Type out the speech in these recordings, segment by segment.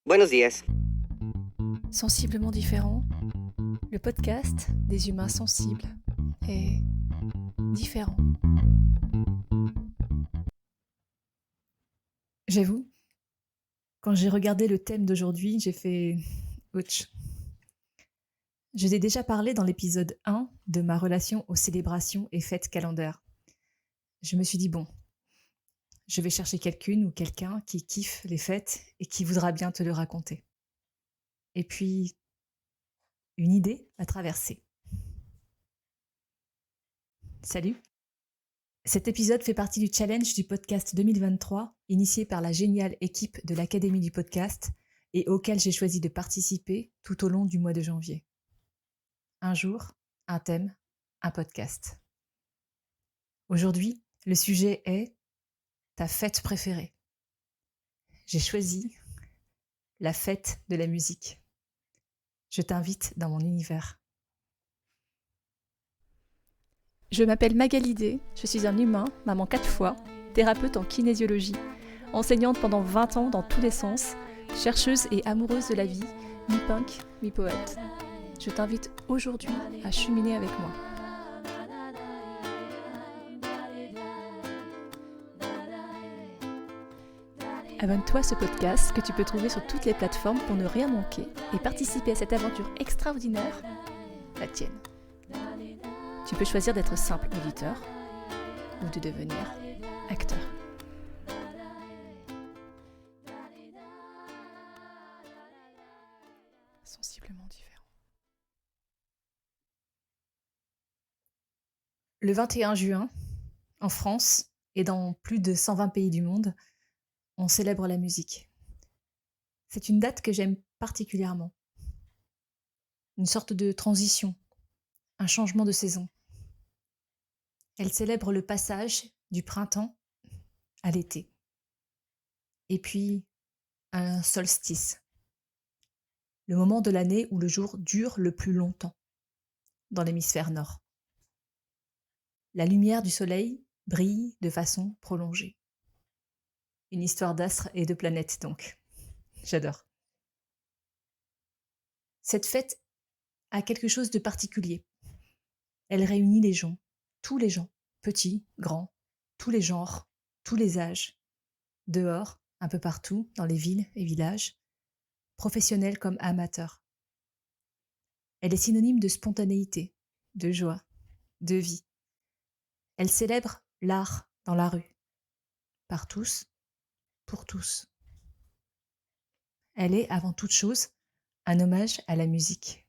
Buenos días. Sensiblement différent, le podcast des humains sensibles et différents. J'avoue, quand j'ai regardé le thème d'aujourd'hui, j'ai fait ouch. Je t'ai déjà parlé dans l'épisode 1 de ma relation aux célébrations et fêtes calendaires. Je me suis dit bon, je vais chercher quelqu'une ou quelqu'un qui kiffe les fêtes et qui voudra bien te le raconter. Et puis, une idée a traversé. Salut! Cet épisode fait partie du challenge du podcast 2023, initié par la géniale équipe de l'Académie du podcast et auquel j'ai choisi de participer tout au long du mois de janvier. Un jour, un thème, un podcast. Aujourd'hui, le sujet est ta fête préférée. J'ai choisi la fête de la musique. Je t'invite dans mon univers. Je m'appelle Magalidé, je suis un humain, maman 4 fois, thérapeute en kinésiologie, enseignante pendant 20 ans dans tous les sens, chercheuse et amoureuse de la vie, mi-punk, mi-poète. Je t'invite aujourd'hui à cheminer avec moi. Abonne-toi à ce podcast que tu peux trouver sur toutes les plateformes pour ne rien manquer et participer à cette aventure extraordinaire, la tienne. Tu peux choisir d'être simple auditeur ou de devenir acteur. Sensiblement différent. Le 21 juin, en France et dans plus de 120 pays du monde, on célèbre la musique. C'est une date que j'aime particulièrement. Une sorte de transition, un changement de saison. Elle célèbre le passage du printemps à l'été. Et puis, un solstice. Le moment de l'année où le jour dure le plus longtemps, dans l'hémisphère nord. La lumière du soleil brille de façon prolongée. Une histoire d'astres et de planètes donc. J'adore. Cette fête a quelque chose de particulier. Elle réunit les gens, tous les gens, petits, grands, tous les genres, tous les âges, dehors, un peu partout, dans les villes et villages, professionnels comme amateurs. Elle est synonyme de spontanéité, de joie, de vie. Elle célèbre l'art dans la rue, par tous, pour tous. Elle est, avant toute chose, un hommage à la musique.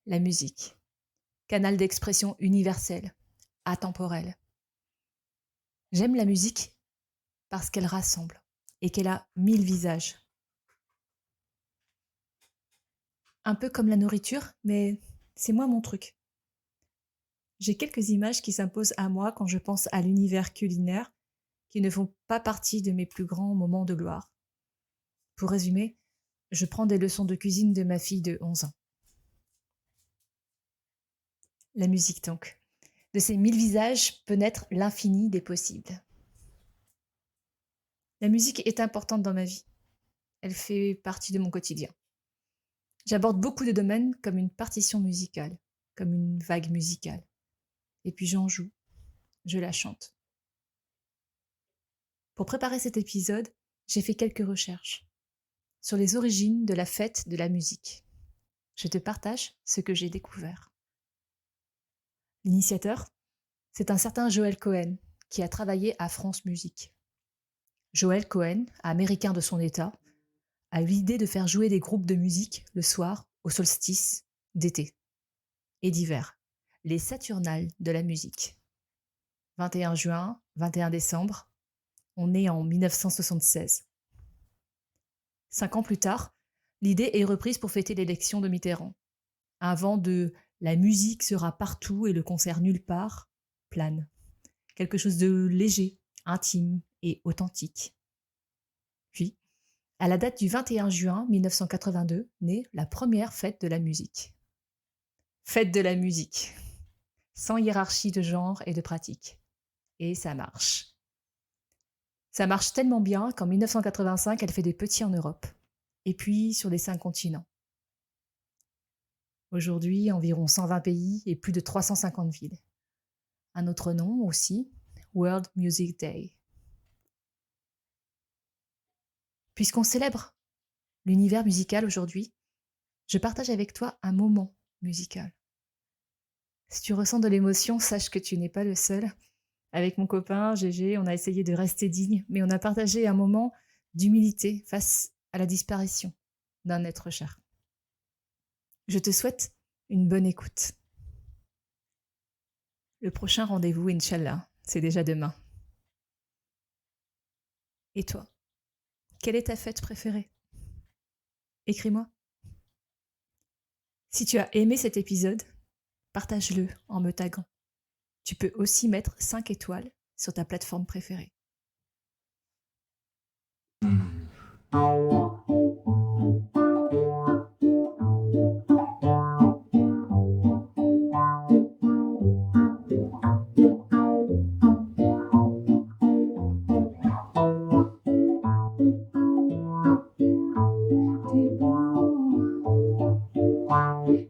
La musique, canal d'expression universel, atemporel. J'aime la musique parce qu'elle rassemble et qu'elle a 1000 visages. Un peu comme la nourriture, mais c'est moins mon truc. J'ai quelques images qui s'imposent à moi quand je pense à l'univers culinaire, qui ne font pas partie de mes plus grands moments de gloire. Pour résumer, je prends des leçons de cuisine de ma fille de 11 ans. La musique donc. De ces 1000 visages peut naître l'infini des possibles. La musique est importante dans ma vie. Elle fait partie de mon quotidien. J'aborde beaucoup de domaines comme une partition musicale, comme une vague musicale. Et puis j'en joue, je la chante. Pour préparer cet épisode, j'ai fait quelques recherches sur les origines de la fête de la musique. Je te partage ce que j'ai découvert. L'initiateur, c'est un certain Joel Cohen qui a travaillé à France Musique. Joel Cohen, américain de son état, a eu l'idée de faire jouer des groupes de musique le soir au solstice d'été et d'hiver, les Saturnales de la musique. 21 juin, 21 décembre, on est en 1976. 5 ans plus tard, l'idée est reprise pour fêter l'élection de Mitterrand. Un vent de « la musique sera partout et le concert nulle part » plane. Quelque chose de léger, intime et authentique. Puis, à la date du 21 juin 1982, naît la première fête de la musique. Fête de la musique, sans hiérarchie de genre et de pratique. Et ça marche. Ça marche tellement bien qu'en 1985, elle fait des petits en Europe. et puis sur les 5 continents. Aujourd'hui, environ 120 pays et plus de 350 villes. Un autre nom aussi, World Music Day. Puisqu'on célèbre l'univers musical aujourd'hui, je partage avec toi un moment musical. Si tu ressens de l'émotion, sache que tu n'es pas le seul. Avec mon copain, Gégé, on a essayé de rester digne, mais on a partagé un moment d'humilité face à la disparition d'un être cher. Je te souhaite une bonne écoute. Le prochain rendez-vous, Inch'Allah, c'est déjà demain. Et toi, quelle est ta fête préférée? Écris-moi. Si tu as aimé cet épisode, partage-le en me taguant. Tu peux aussi mettre 5 étoiles sur ta plateforme préférée.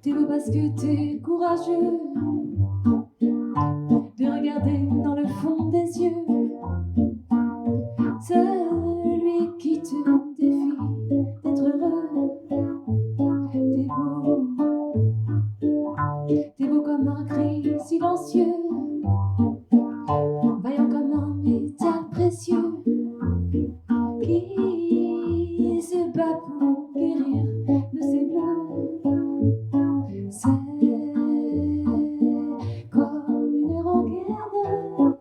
T'es beau parce que t'es courageux de regarder dans le fond des yeux. Celui qui te défie d'être heureux. T'es beau comme un cri silencieux, vaillant comme un métal précieux, qui se bat pour guérir de ses bleus. C'est comme une rengaine,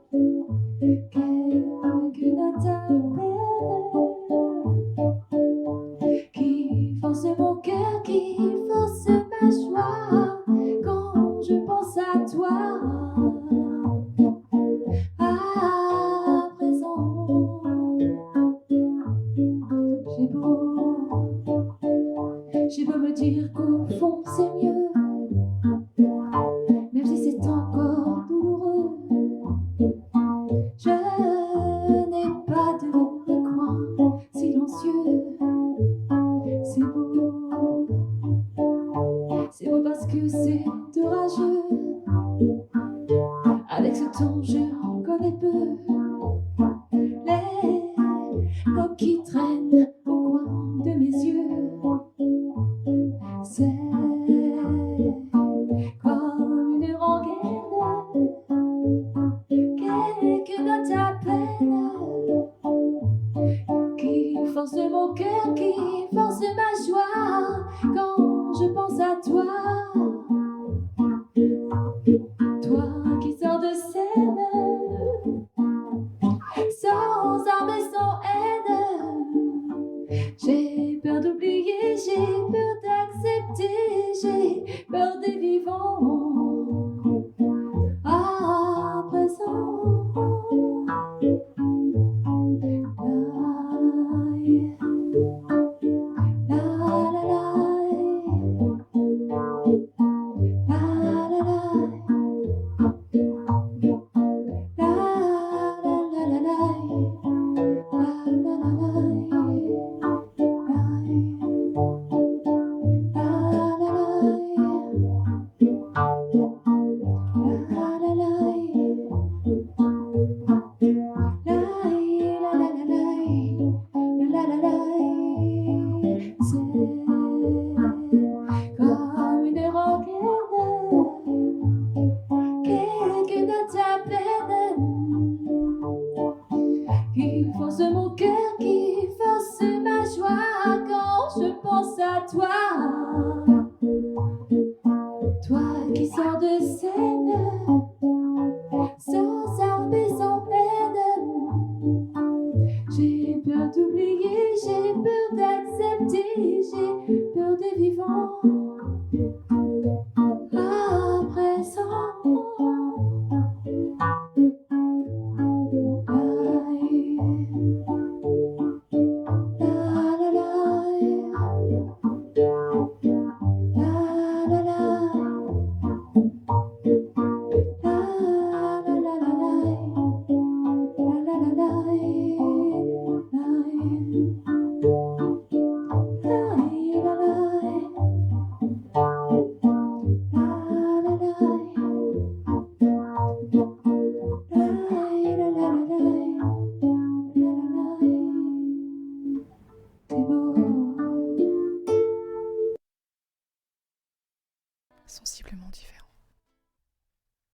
quelques notes à peine, qui force mon cœur, qui force ma joie, quand je pense à toi. À présent, j'ai beau me dire qu'au fond c'est mieux, même si c'est encore douloureux. Je n'ai pas de recoin silencieux. C'est beau parce que c'est orageux. Avec ce temps je connais peu les mots qui traînent au coin de mes yeux. C'est comme une rengaine, quelques notes à peine, qui force mon cœur, qui force ma joie, quand je pense à toi. Toi qui sors de scène, sans armes et sans haine. J'ai peur d'oublier, j'ai peur d'accepter, j'ai peur des vivants. À présent, comme une rengaine, quelques notes à peine, qui force mon cœur, qui force ma joie, quand je pense à toi. Toi qui sors de scène, sans armes et sans haine. J'ai peur d'oublier, j'ai peur d'accepter, j'ai peur des vivants. À présent, sensiblement différent.